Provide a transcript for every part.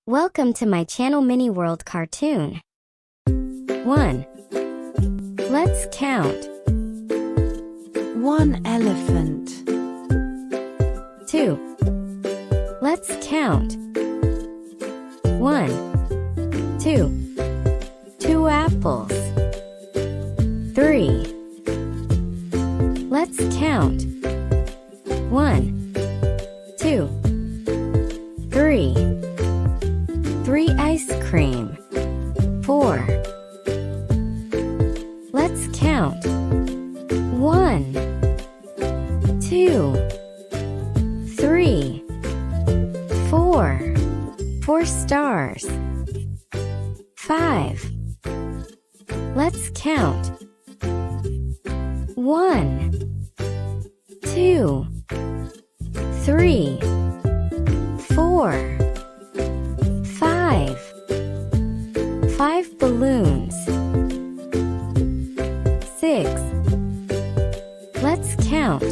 Welcome to my channel Mini World Cartoon. 1. Let's count. 1 elephant. 2. Let's count. 1, 2. 2 apples. 3. Let's count. 1, 2, 3. 3 ice cream. 4. Let's count. 1, 2, 3, 4. 4 stars. 5. Let's count. 1, 2, 3, 4. 5. 5 balloons. 6. Let's count.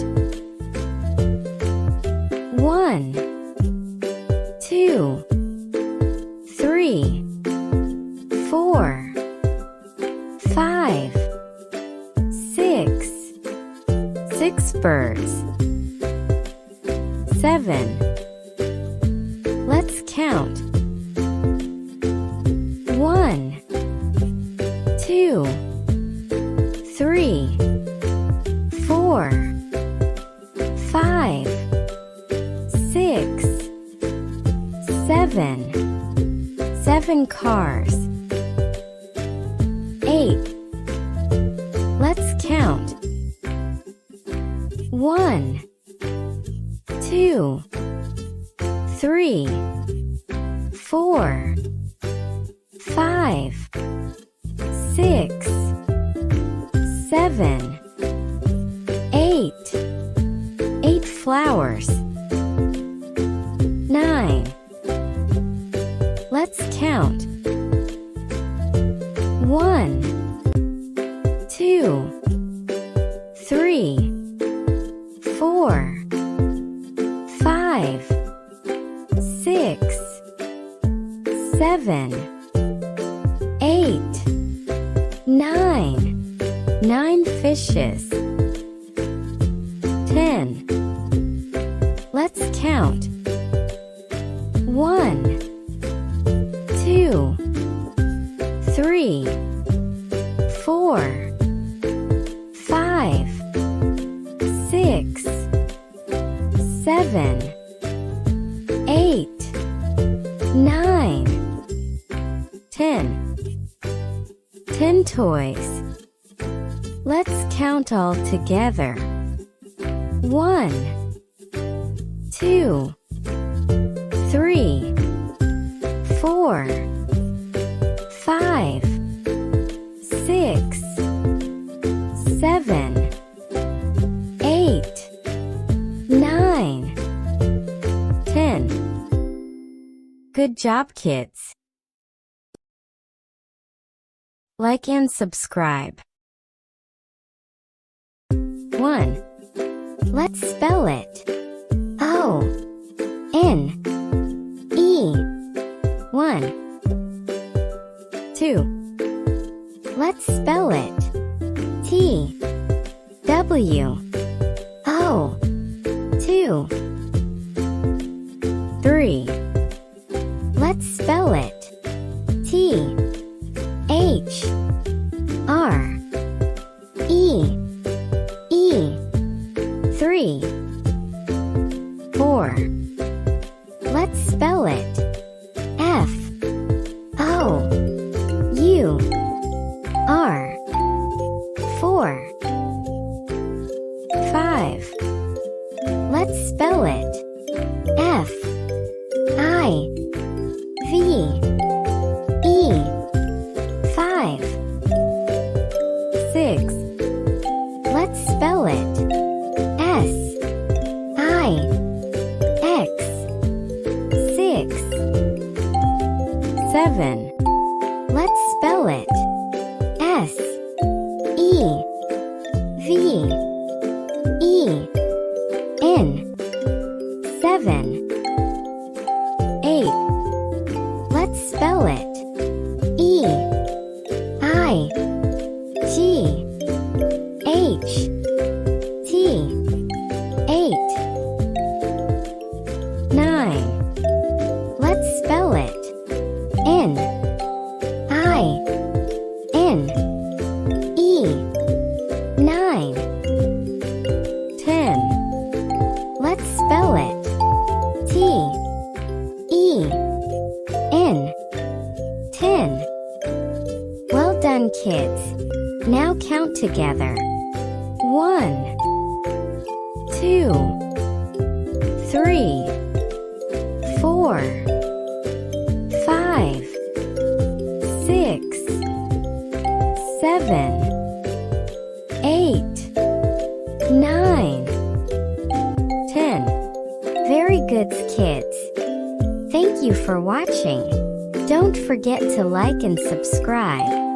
1, 2, 3, 4, 5, 6. 6 birds. 7. Let's count. 1, 2, 3, 4, 5, 6, 7. 7 cars. 8. Let's count. 1, 2, 3, 4, 5, 6, 7, 8. 8 flowers. 9. Let's count. 1, 2, 3, 4, 5, 6, 7, 8, 9. 9 fishes. 10. Let's count. 1, 2, 3, 4, 5, 6, 7, 8, 9. 10. 10 toys. Let's count all together. 1, 2, 3, 4, 5, 6, 7, 8, 9. 10. Good job, kids. Like and subscribe. 1. Let's spell it. O N E 1. 2. Let's spell it. T W O 2. 3. Let's spell it. T H R E 3. 4. Let's spell it. F O U R 4. 5. Let's spell it. F I V E 5. 6. Let's spell it. S I X 6. 7. Let's spell it. S E V E N 7. 8. spell it. E I G H T 8 9. Let's spell it. N I N E 9 10. Let's spell it. T E N 10. Well done, kids. Now count together. 1 2 3 4 5 6 7 8 9 10. Very good, kids. Thank you for watching. Don't forget to like and subscribe.